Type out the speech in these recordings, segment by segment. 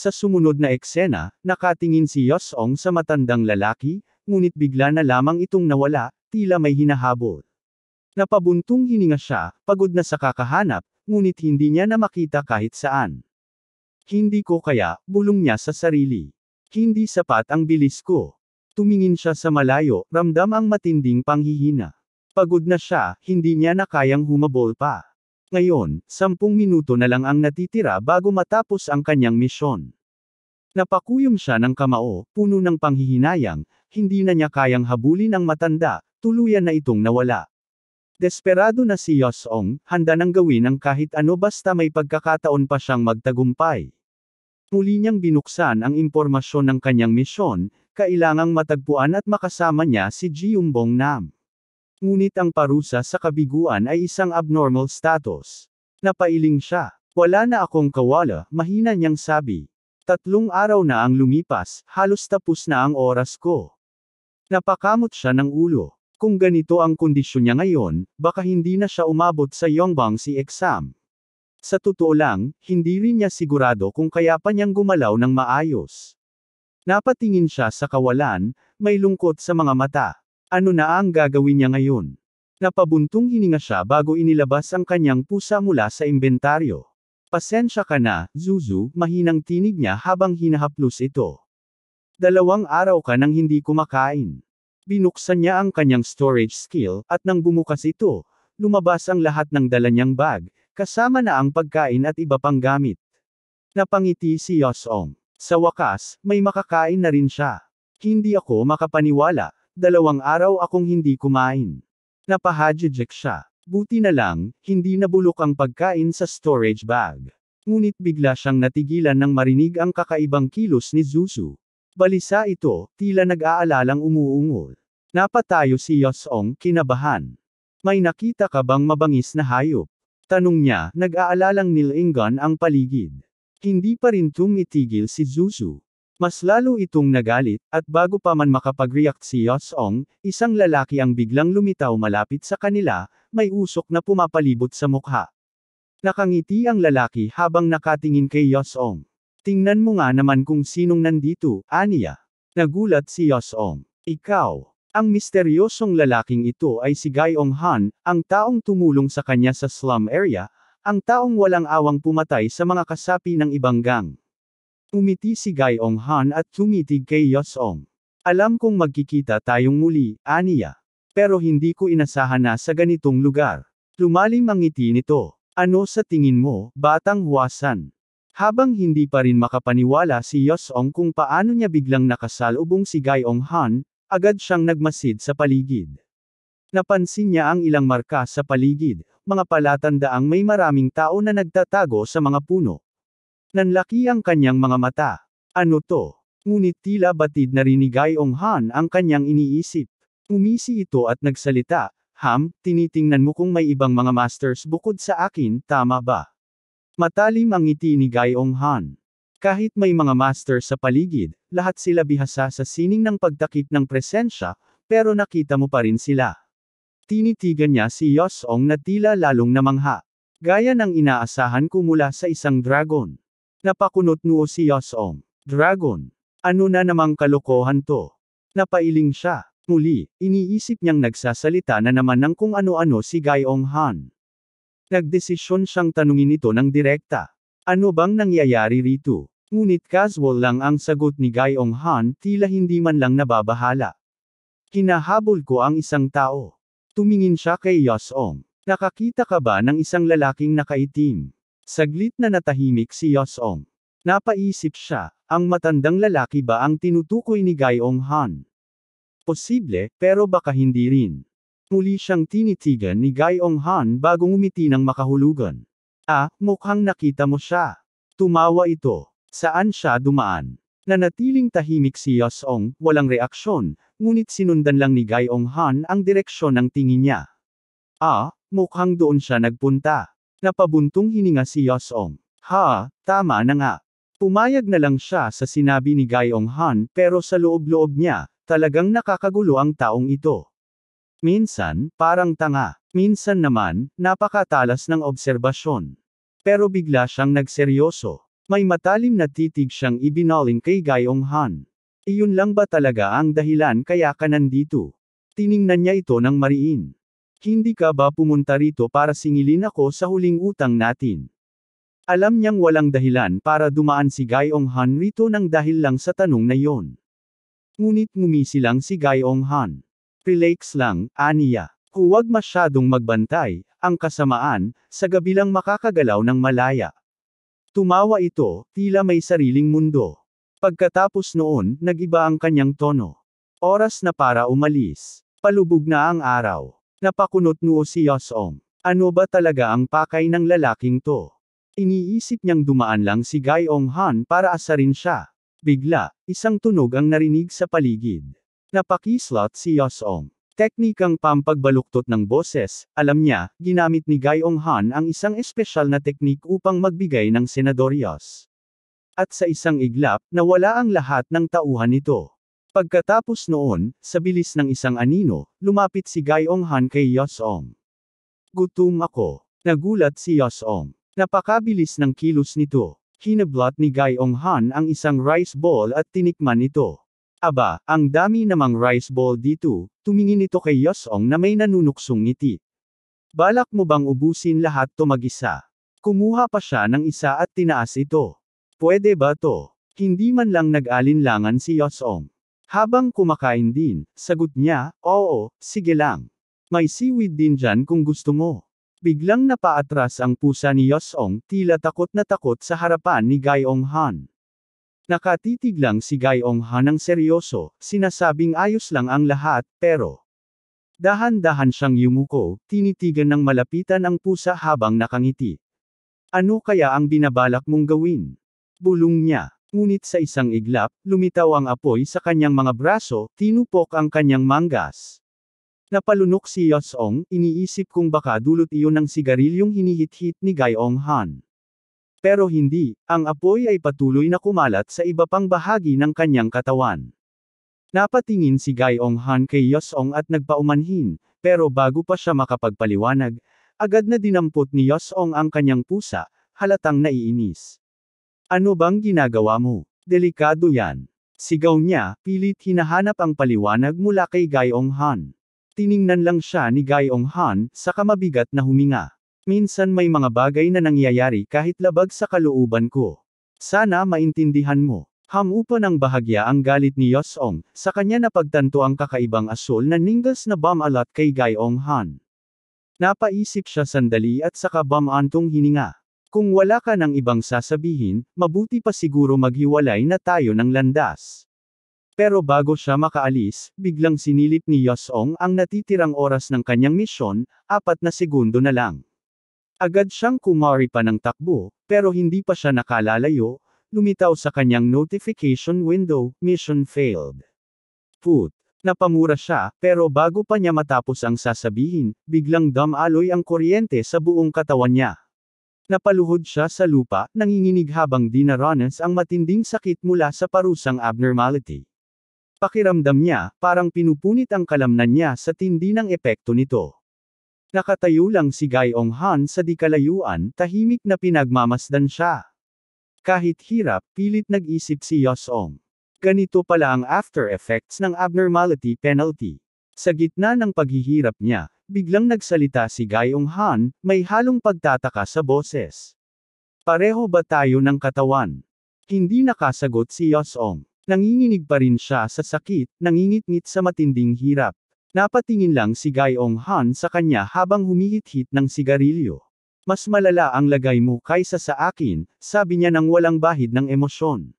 Sa sumunod na eksena, nakatingin si Yosong sa matandang lalaki, ngunit bigla na lamang itong nawala, tila may hinahabol. Napabuntong hininga siya, pagod na sa kakahanap, ngunit hindi niya na makita kahit saan. Hindi ko kaya, bulong niya sa sarili. Hindi sapat ang bilis ko. Tumingin siya sa malayo, ramdam ang matinding panghihina. Pagod na siya, hindi niya na kayang humabol pa. Ngayon, 10 minuto na lang ang natitira bago matapos ang kanyang misyon. Napakuyom siya ng kamao, puno ng panghihinayang, hindi na niya kayang habulin ang matanda, tuluyan na itong nawala. Desperado na si Yosong, handa nang gawin ang kahit ano basta may pagkakataon pa siyang magtagumpay. Muli niyang binuksan ang impormasyon ng kanyang misyon, kailangang matagpuan at makasama niya si Jiumbong Nam. Ngunit ang parusa sa kabiguan ay isang abnormal status. Napailing siya. Wala na akong kawala, mahina niyang sabi. 3 araw na ang lumipas, halos tapos na ang oras ko. Napakamot siya ng ulo. Kung ganito ang kondisyon niya ngayon, baka hindi na siya umabot sa Yongbangsi exam. Sa totoo lang, hindi rin niya sigurado kung kaya pa niyang gumalaw ng maayos. Napatingin siya sa kawalan, may lungkot sa mga mata. Ano na ang gagawin niya ngayon? Napabuntong hininga siya bago inilabas ang kanyang pusa mula sa inventaryo. Pasensya ka na, Zuzu, mahinang tinig niya habang hinahaplos ito. 2 araw ka nang hindi kumakain. Binuksan niya ang kanyang storage skill, at nang bumukas ito, lumabas ang lahat ng dala niyang bag, kasama na ang pagkain at iba pang gamit. Napangiti si Yosong. Sa wakas, may makakain na rin siya. Hindi ako makapaniwala. 2 araw akong hindi kumain. Napahajijek siya. Buti na lang, hindi nabulok ang pagkain sa storage bag. Ngunit bigla siyang natigilan nang marinig ang kakaibang kilos ni Zuzu. Balisa ito, tila nag-aalalang umuungol. Napatayo si Yosong, kinabahan. May nakita ka bang mabangis na hayop? Tanong niya, nag-aalalang nilingan ang paligid. Hindi pa rin tumitigil si Zuzu. Mas lalo itong nagalit, at bago pa man makapag-react si Yosong, isang lalaki ang biglang lumitaw malapit sa kanila, may usok na pumapalibot sa mukha. Nakangiti ang lalaki habang nakatingin kay Yosong. Tingnan mo nga naman kung sinong nandito, aniya. Nagulat si Yosong. Ikaw. Ang misteryosong lalaking ito ay si Gaiong Han, ang taong tumulong sa kanya sa slum area, ang taong walang awang pumatay sa mga kasapi ng ibang gang. Umiti si Gaiong Han at tumitig kay Yosong. Alam kong magkikita tayong muli, aniya. Pero hindi ko inasahan na sa ganitong lugar. Lumalim ang ngiti nito. Ano sa tingin mo, batang huwasan? Habang hindi pa rin makapaniwala si Yosong kung paano niya biglang nakasalubong si Gaiong Han, agad siyang nagmasid sa paligid. Napansin niya ang ilang marka sa paligid, mga palatandaang may maraming tao na nagtatago sa mga puno. Nanlaki ang kanyang mga mata. Ano to? Ngunit tila batid na rin ni Gaiong Han ang kanyang iniisip. Umisi ito at nagsalita, tinitingnan mo kung may ibang mga masters bukod sa akin, tama ba? Matalim ang ngiti ni Gaiong Han. Kahit may mga master sa paligid, lahat sila bihasa sa sining ng pagtakip ng presensya, pero nakita mo pa rin sila. Tinitigan niya si Yosong na tila lalong namangha. Gaya ng inaasahan ko mula sa isang dragon. Napakunot noo si Yosong. Dragon. Ano na namang kalokohan to? Napailing siya. Muli, iniisip niyang nagsasalita na naman ng kung ano-ano si Gaiong Han. Nagdesisyon siyang tanungin ito ng direkta. Ano bang nangyayari rito? Ngunit casual lang ang sagot ni Gaiong Han, tila hindi man lang nababahala. Hinahabol ko ang isang tao. Tumingin siya kay Yosong. Nakakita ka ba ng isang lalaking nakaitim? Saglit na natahimik si Yosong. Napaisip siya, ang matandang lalaki ba ang tinutukoy ni Gaiong Han? Posible, pero baka hindi rin. Muli siyang tinitigan ni Gaiong Han bago ngumiti ng makahulugan. Mukhang nakita mo siya. Tumawa ito. Saan siya dumaan? Nanatiling tahimik si Yosong, walang reaksyon, ngunit sinundan lang ni Gaiong Han ang direksyon ng tingin niya. Mukhang doon siya nagpunta. Napabuntong hininga si Yosong. Tama na nga. Pumayag na lang siya sa sinabi ni Gaiong Han, pero sa loob-loob niya, talagang nakakagulo ang taong ito. Minsan, parang tanga. Minsan naman, napakatalas ng obserbasyon. Pero bigla siyang nagseryoso. May matalim na titig siyang ibinaling kay Gayong Han. Iyon lang ba talaga ang dahilan kaya ka nandito? Tiningnan niya ito ng mariin. Hindi ka ba pumunta rito para singilin ako sa huling utang natin? Alam niyang walang dahilan para dumaan si Gayong Han rito nang dahil lang sa tanong na yon. Ngunit ngumisi lang si Gayong Han. Relax lang, aniya. Huwag masyadong magbantay, ang kasamaan, sa gabi lang makakagalaw ng malaya. Tumawa ito, tila may sariling mundo. Pagkatapos noon, nag-iba ang kanyang tono. Oras na para umalis. Palubog na ang araw. Napakunot noo si Yosong. Ano ba talaga ang pakay ng lalaking to? Iniisip niyang dumaan lang si Gayong Han para asarin siya. Bigla, isang tunog ang narinig sa paligid. Napakislot si Yosong. Teknikang pampagbaluktot ng boses, alam niya, ginamit ni Gayong Han ang isang espesyal na teknik upang magbigay ng senadoryos. At sa isang iglap, nawala ang lahat ng tauhan nito. Pagkatapos noon, sa bilis ng isang anino, lumapit si Gayong Han kay Yosong. Gutom ako. Nagulat si Yosong. Napakabilis ng kilos nito. Hinablot ni Gayong Han ang isang rice bowl at tinikman ito. Aba, ang dami namang rice bowl dito, tumingin ito kay Yosong na may nanunuksong ngiti. Balak mo bang ubusin lahat to mag-isa? Kumuha pa siya ng isa at tinaas ito. Pwede ba to? Hindi man lang nag-alinlangan si Yosong. Habang kumakain din, sagot niya, oo, sige lang. May seaweed din dyan kung gusto mo. Biglang napaatras ang pusa ni Yosong, tila takot na takot sa harapan ni Gayong Han. Nakatitig lang si Gayong Han ng seryoso, sinasabing ayos lang ang lahat, pero dahan-dahan siyang yumuko, tinitigan ng malapitan ang pusa habang nakangiti. Ano kaya ang binabalak mong gawin? Bulong niya. Ngunit sa isang iglap, lumitaw ang apoy sa kanyang mga braso, tinupok ang kanyang manggas. Napalunok si Yosong, iniisip kung baka dulot iyon ng sigarilyong hinihit-hit ni Gayong Han. Pero hindi, ang apoy ay patuloy na kumalat sa iba pang bahagi ng kanyang katawan. Napatingin si Gayong Han kay Yosong at nagpaumanhin, pero bago pa siya makapagpaliwanag, agad na dinampot ni Yosong ang kanyang pusa, halatang naiinis. Ano bang ginagawa mo? Delikado yan. Sigaw niya, pilit hinahanap ang paliwanag mula kay Gayong Han. Tiningnan lang siya ni Gayong Han, saka mabigat na huminga. Minsan may mga bagay na nangyayari kahit labag sa kalooban ko. Sana maintindihan mo. Hamupa ng bahagya ang galit ni Yosong, sa kanya napagtanto ang kakaibang asol na ningas na bumalat kay Gayong Han. Napaisip siya sandali at saka bumantong hininga. Kung wala ka ng ibang sasabihin, mabuti pa siguro maghiwalay na tayo ng landas. Pero bago siya makaalis, biglang sinilip ni Yosong ang natitirang oras ng kanyang misyon, 4 na segundo na lang. Agad siyang kumari pa ng takbo, pero hindi pa siya nakalalayo, lumitaw sa kanyang notification window, mission failed. Put. Napamura siya, pero bago pa niya matapos ang sasabihin, biglang dumaloy ang kuryente sa buong katawan niya. Napaluhod siya sa lupa, nanginginig habang dinaranas ang matinding sakit mula sa parusang abnormality. Pakiramdam niya, parang pinupunit ang kalamnan niya sa tindi ng epekto nito. Nakatayo lang si Gayong Han sa di kalayuan, tahimik na pinagmamasdan siya. Kahit hirap, pilit nag-isip si Yosong. Ganito pala ang after effects ng abnormality penalty. Sa gitna ng paghihirap niya, biglang nagsalita si Gayong Han, may halong pagtataka sa boses. Pareho ba tayo ng katawan? Hindi nakasagot si Yosong. Nanginginig pa rin siya sa sakit, nangingit-ngit sa matinding hirap. Napatingin lang si Gayong Han sa kanya habang humihit-hit ng sigarilyo. Mas malala ang lagay mo kaysa sa akin, sabi niya nang walang bahid ng emosyon.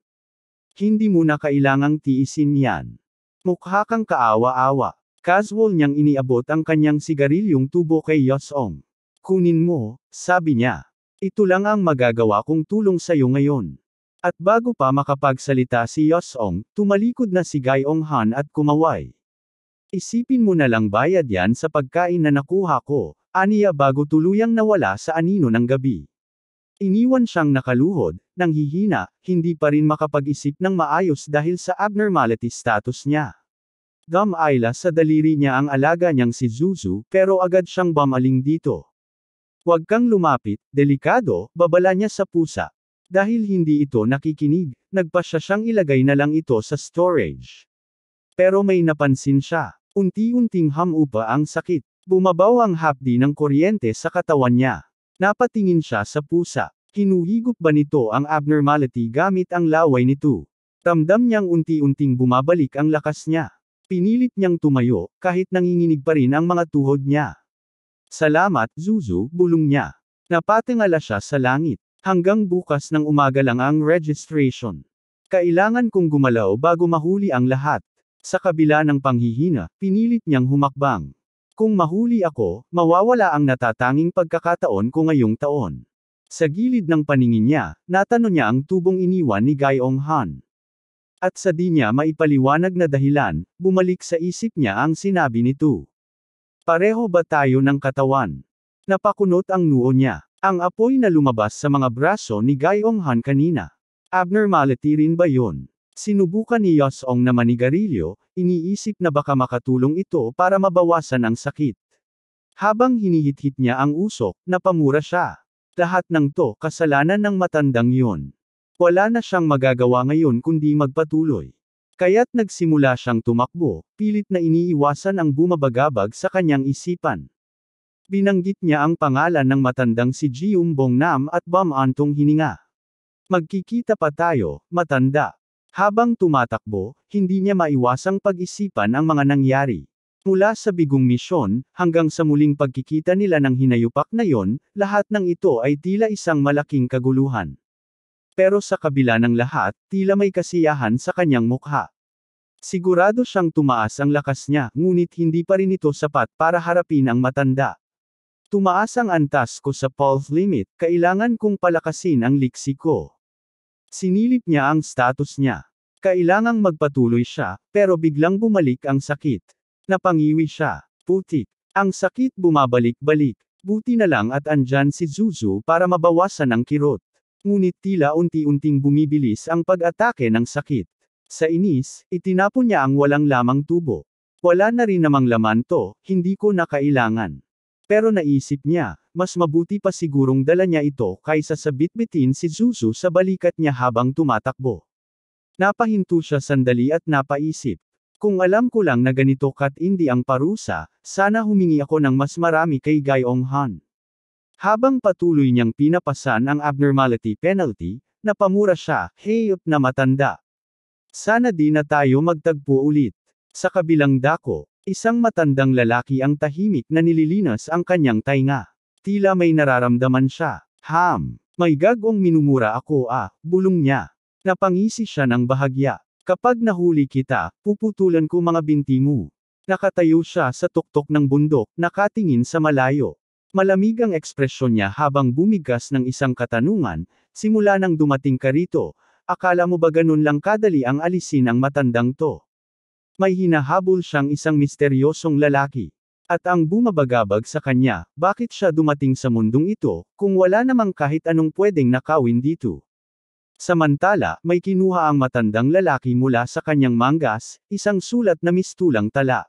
Hindi mo na kailangang tiisin yan. Mukha kang kaawa-awa. Casual niyang iniabot ang kanyang sigarilyong tubo kay Yosong. Kunin mo, sabi niya. Ito lang ang magagawa kong tulong sa'yo ngayon. At bago pa makapagsalita si Yosong, tumalikod na si Gayong Han at kumaway. Isipin mo na lang bayad yan sa pagkain na nakuha ko, aniya bago tuluyang nawala sa anino ng gabi. Iniwan siyang nakaluhod, nanghihina, hindi pa rin makapag-isip ng maayos dahil sa abnormality status niya. Dumaila sa daliri niya ang alaga niyang si Zuzu, pero agad siyang bumaling dito. Huwag kang lumapit, delikado, babala niya sa pusa. Dahil hindi ito nakikinig, nagpasya siyang ilagay na lang ito sa storage. Pero may napansin siya. Unti-unting humupa ang sakit. Bumabaw ang hapdi ng kuryente sa katawan niya. Napatingin siya sa pusa. Hinuhigop ba nito ang abnormality gamit ang laway nito? Ramdam niyang unti-unting bumabalik ang lakas niya. Pinilit niyang tumayo, kahit nanginginig pa rin ang mga tuhod niya. Salamat, Zuzu, bulong niya. Napatingala siya sa langit. Hanggang bukas ng umaga lang ang registration. Kailangan kong gumalaw bago mahuli ang lahat. Sa kabila ng panghihina, pinilit niyang humakbang. Kung mahuli ako, mawawala ang natatanging pagkakataon ko ngayong taon. Sa gilid ng paningin niya, natanong niya ang tubong iniwan ni Gayong Han. At sa di niya maipaliwanag na dahilan, bumalik sa isip niya ang sinabi nito. Pareho ba tayo ng katawan? Napakunot ang noo niya. Ang apoy na lumabas sa mga braso ni Gayong Han kanina. Abnormality rin ba yun? Sinubukan ni Yosong na manigarilyo, iniisip na baka makatulong ito para mabawasan ang sakit. Habang hinihit-hit niya ang usok, napamura siya. Lahat ng to kasalanan ng matandang yun. Wala na siyang magagawa ngayon kundi magpatuloy. Kaya't nagsimula siyang tumakbo, pilit na iniiwasan ang bumabagabag sa kanyang isipan. Binanggit niya ang pangalan ng matandang si Jium Bongnam at bumantong hininga. Magkikita pa tayo, matanda. Habang tumatakbo, hindi niya maiwasang pag-isipan ang mga nangyari. Mula sa bigong misyon, hanggang sa muling pagkikita nila ng hinayupak na yon, lahat ng ito ay tila isang malaking kaguluhan. Pero sa kabila ng lahat, tila may kasiyahan sa kanyang mukha. Sigurado siyang tumaas ang lakas niya, ngunit hindi pa rin ito sapat para harapin ang matanda. Tumaas ang antas ko sa pulse limit, kailangan kong palakasin ang liksi ko. Sinilip niya ang status niya. Kailangang magpatuloy siya, pero biglang bumalik ang sakit. Napangiwi siya. Putik. Ang sakit bumabalik-balik. Buti na lang at andyan si Zuzu para mabawasan ang kirot. Ngunit tila unti-unting bumibilis ang pag-atake ng sakit. Sa inis, itinapon niya ang walang lamang tubo. Wala na rin namang laman to, hindi ko na kailangan. Pero naisip niya, mas mabuti pa sigurong dala niya ito kaysa sa bitbitin si Zuzu sa balikat niya habang tumatakbo. Napahinto siya sandali at napaisip. Kung alam ko lang na ganito katindi ang parusa, sana humingi ako ng mas marami kay Gayong Han. Habang patuloy niyang pinapasan ang abnormality penalty, napamura siya, hayop na matanda. Sana di na tayo magtagpo ulit. Sa kabilang dako, isang matandang lalaki ang tahimik na nililinas ang kanyang tainga. Tila may nararamdaman siya. May gagong minumura ako bulong niya. Napangisi siya ng bahagya. Kapag nahuli kita, puputulan ko mga binti mo. Nakatayo siya sa tuktok ng bundok, nakatingin sa malayo. Malamig ang ekspresyon niya habang bumigkas ng isang katanungan, simula nang dumating ka rito, akala mo ba ganun lang kadali ang alisin ang matandang to? May hinahabol siyang isang misteryosong lalaki. At ang bumabagabag sa kanya, bakit siya dumating sa mundong ito, kung wala namang kahit anong pwedeng nakawin dito? Samantala, may kinuha ang matandang lalaki mula sa kanyang manggas, isang sulat na mistulang tala.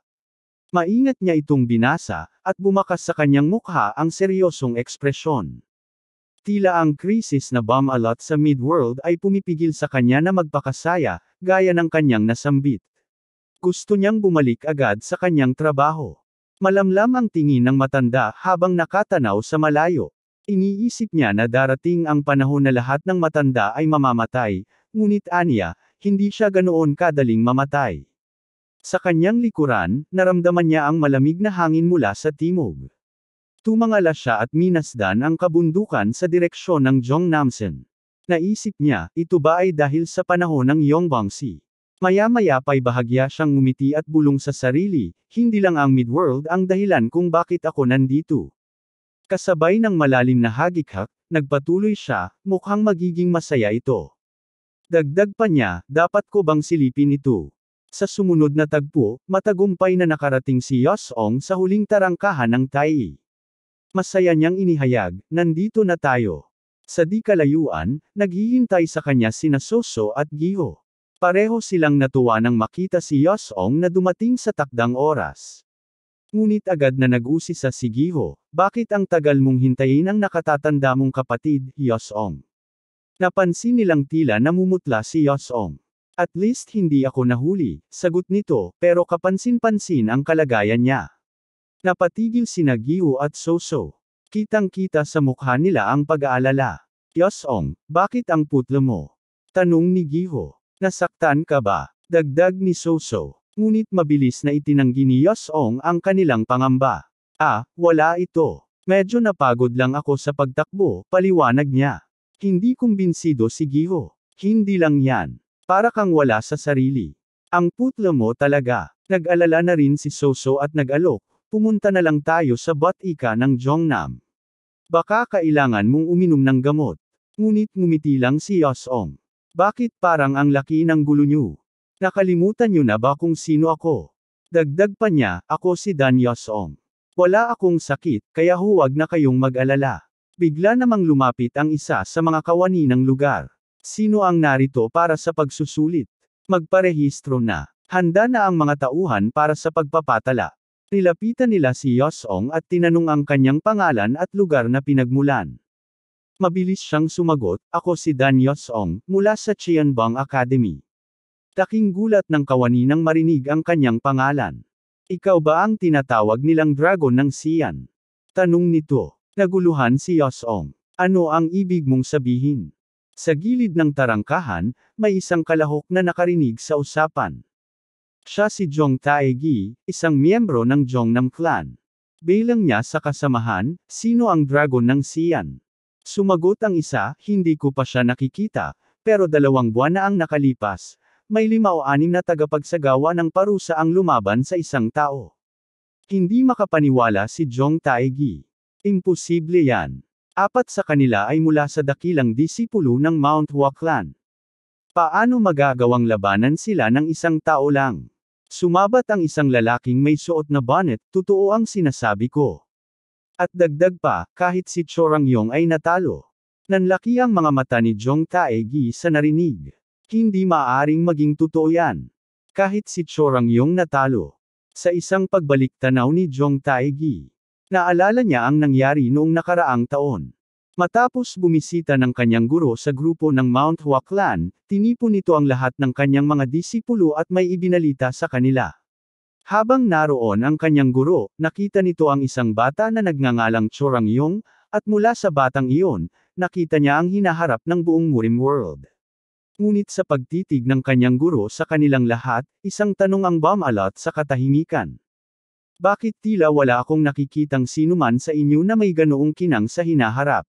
Maingat niya itong binasa, at bumakas sa kanyang mukha ang seryosong ekspresyon. Tila ang krisis na bumalot sa Midworld ay pumipigil sa kanya na magpakasaya, gaya ng kanyang nasambit. Gusto niyang bumalik agad sa kanyang trabaho. Malamlam ang tingin ng matanda habang nakatanaw sa malayo. Iniisip niya na darating ang panahon na lahat ng matanda ay mamamatay, ngunit aniya, hindi siya ganoon kadaling mamatay. Sa kanyang likuran, naramdaman niya ang malamig na hangin mula sa timog. Tumangala siya at minasdan ang kabundukan sa direksyon ng Jongnamsen. Naisip niya, ito ba ay dahil sa panahon ng Yongbangsi? Maya-maya pa'y bahagya siyang ngumiti at bulong sa sarili, hindi lang ang Midworld ang dahilan kung bakit ako nandito. Kasabay ng malalim na hagikhak, nagpatuloy siya, mukhang magiging masaya ito. Dagdag pa niya, dapat ko bang silipin ito? Sa sumunod na tagpo, matagumpay na nakarating si Yosong sa huling tarangkahan ng Tai. Masaya niyang inihayag, nandito na tayo. Sa di kalayuan, naghihintay sa kanya sina Soso at Giho. Pareho silang natuwa nang makita si Yosong na dumating sa takdang oras. Ngunit agad na nag-usisa si Giho, bakit ang tagal mong hintayin ang nakatatanda mong kapatid, Yosong? Napansin nilang tila namumutla si Yosong. At least hindi ako nahuli, sagot nito, pero kapansin-pansin ang kalagayan niya. Napatigil sina Giho at Soso. Kitang-kita sa mukha nila ang pag-aalala. Yosong, bakit ang putla mo? Tanong ni Giho. Nasaktan ka ba? Dagdag ni Soso. Ngunit mabilis na itinanggi ni Yosong ang kanilang pangamba. Wala ito. Medyo napagod lang ako sa pagtakbo, paliwanag niya. Hindi kumbinsido si Giho. Hindi lang yan. Para kang wala sa sarili. Ang putla mo talaga. Nag-alala na rin si Soso at nag-alok, pumunta na lang tayo sa Batika ng Jongnam. Baka kailangan mong uminom ng gamot. Ngunit ngumiti lang si Yosong. Bakit parang ang laki ng gulo niyo? Nakalimutan niyo na ba kung sino ako? Dagdag pa niya, ako si Dan Yosong. Wala akong sakit, kaya huwag na kayong mag-alala. Bigla namang lumapit ang isa sa mga kawani ng lugar. Sino ang narito para sa pagsusulit? Magparehistro na. Handa na ang mga tauhan para sa pagpapatala. Nilapitan nila si Yosong at tinanong ang kanyang pangalan at lugar na pinagmulan. Mabilis siyang sumagot, ako si Dan Yosong, mula sa Cheonbong Academy. Taking gulat ng kawani nang marinig ang kanyang pangalan. Ikaw ba ang tinatawag nilang dragon ng Xi'an? Tanong nito. Naguluhan si Yosong. Ano ang ibig mong sabihin? Sa gilid ng tarangkahan, may isang kalahok na nakarinig sa usapan. Siya si Jong Taegi, isang miyembro ng Jongnam Clan. Bilang niya sa kasamahan, sino ang dragon ng Xi'an? Sumagot ang isa, hindi ko pa siya nakikita, pero 2 buwan na ang nakalipas. May 5 o 6 na tagapagsagawa ng parusa ang lumaban sa isang tao. Hindi makapaniwala si Jong Taegi. Imposible yan. 4 sa kanila ay mula sa dakilang disipulo ng Mount Hua Clan. Paano magagawang labanan sila ng isang tao lang? Sumabat ang isang lalaking may suot na bonnet, totoo ang sinasabi ko. At dagdag pa, kahit si Chorangyong ay natalo. Nanlaki ang mga mata ni Jong Taegi sa narinig. Hindi maaaring maging totoo yan. Kahit si Chorangyong natalo. Sa isang pagbalik-tanaw ni Jong Taegi. Naalala niya ang nangyari noong nakaraang taon. Matapos bumisita ng kanyang guro sa grupo ng Mount Hua Clan, tinipon nito ang lahat ng kanyang mga disipulo at may ibinalita sa kanila. Habang naroon ang kanyang guro, nakita nito ang isang bata na nagngangalang Chorangyong, at mula sa batang iyon, nakita niya ang hinaharap ng buong Murim World. Ngunit sa pagtitig ng kanyang guro sa kanilang lahat, isang tanong ang bumalot sa katahimikan. Bakit tila wala akong nakikitang sinuman sa inyo na may ganoong kinang sa hinaharap?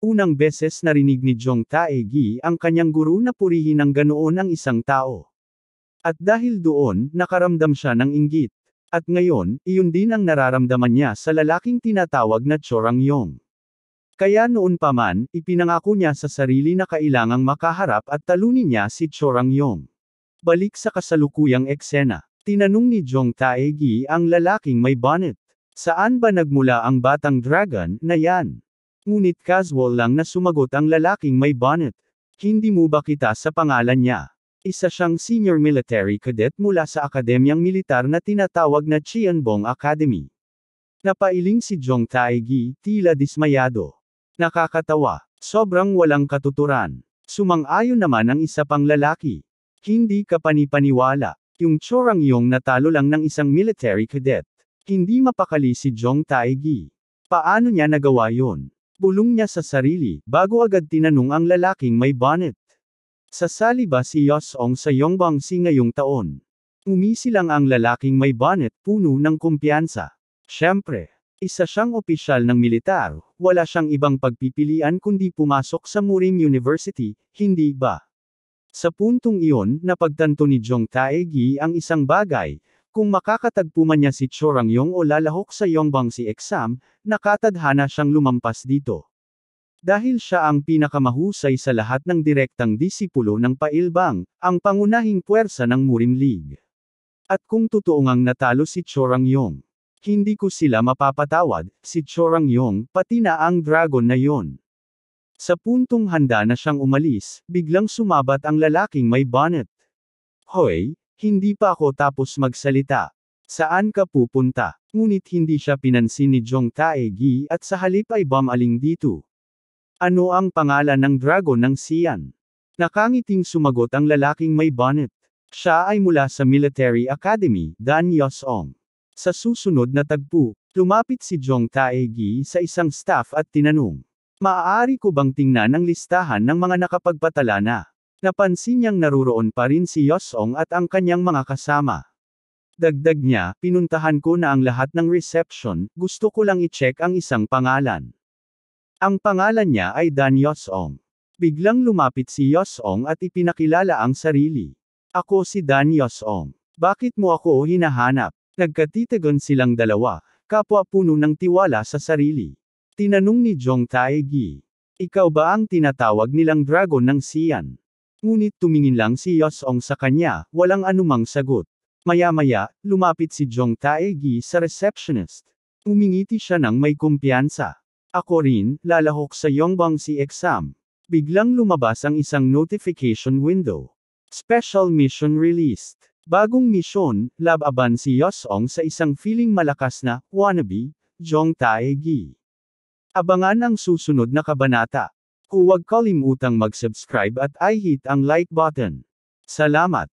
Unang beses narinig ni Jong Taegi ang kanyang guro na purihin ng ganoon ang isang tao. At dahil doon, nakaramdam siya ng inggit. At ngayon, iyon din ang nararamdaman niya sa lalaking tinatawag na Chorangyong. Kaya noon pa man, ipinangako niya sa sarili na kailangang makaharap at talunin niya si Chorangyong. Balik sa kasalukuyang eksena. Tinanong ni Jong Taegi ang lalaking may bonnet. Saan ba nagmula ang batang dragon na yan? Ngunit casual lang na sumagot ang lalaking may bonnet. Hindi mo ba kita sa pangalan niya? Isa siyang senior military cadet mula sa akademyang militar na tinatawag na Cheonbong Academy. Napailing si Jong Taegi, tila dismayado. Nakakatawa. Sobrang walang katuturan. Sumang-ayon naman ang isa pang lalaki. Hindi ka panipaniwala. Yung Chorangyong natalo lang ng isang military cadet. Hindi mapakali si Jong Taegi. Paano niya nagawa yon? Bulong niya sa sarili, bago agad tinanong ang lalaking may bonnet. Sasali ba si Yosong sa Yongbangsi ngayong taon? Umisilang ang lalaking may bonnet, puno ng kumpiyansa. Siyempre, isa siyang opisyal ng militar, wala siyang ibang pagpipilian kundi pumasok sa Murim University, hindi ba? Sa puntong iyon, napagtanto ni Jong Taegi ang isang bagay, kung makakatagpo man niya si Chorangyong o lalahok sa Yongbangsi exam, nakatadhana siyang lumampas dito. Dahil siya ang pinakamahusay sa lahat ng direktang disipulo ng Pailbang, ang pangunahing puwersa ng Murim League. At kung totoo ngang natalo si Chorangyong, hindi ko sila mapapatawad, si Chorangyong, pati na ang dragon na yon. Sa puntong handa na siyang umalis, biglang sumabat ang lalaking may bonnet. Hoy, hindi pa ako tapos magsalita. Saan ka pupunta? Ngunit hindi siya pinansin ni Jong Taegi at sa halip ay bumaling dito. Ano ang pangalan ng dragon ng Xian? Nakangiting sumagot ang lalaking may bonnet. Siya ay mula sa Military Academy, Dan Yosong. Sa susunod na tagpo, lumapit si Jong Taegi sa isang staff at tinanong, maaari ko bang tingnan ang listahan ng mga nakapagpatala na? Napansin niyang naruroon pa rin si Yosong at ang kanyang mga kasama. Dagdag niya, pinuntahan ko na ang lahat ng reception, gusto ko lang i-check ang isang pangalan. Ang pangalan niya ay Dan Yosong. Biglang lumapit si Yosong at ipinakilala ang sarili. Ako si Dan Yosong. Bakit mo ako hinahanap? Nagkatitagan silang dalawa, kapwa puno ng tiwala sa sarili. Tinanong ni Jong Taegi. Ikaw ba ang tinatawag nilang dragon ng Xian? Ngunit tumingin lang si Yosong sa kanya, walang anumang sagot. Maya-maya, lumapit si Jong Taegi sa receptionist. Umingiti siya ng may kumpiyansa. Ako rin, lalahok sa Yongbangsi exam. Biglang lumabas ang isang notification window. Special mission released. Bagong misyon, lababan si Yosong sa isang feeling malakas na, wannabe, Jong Taegi. Abangan ang susunod na kabanata. Huwag kalimutang mag-subscribe at i-hit ang like button. Salamat.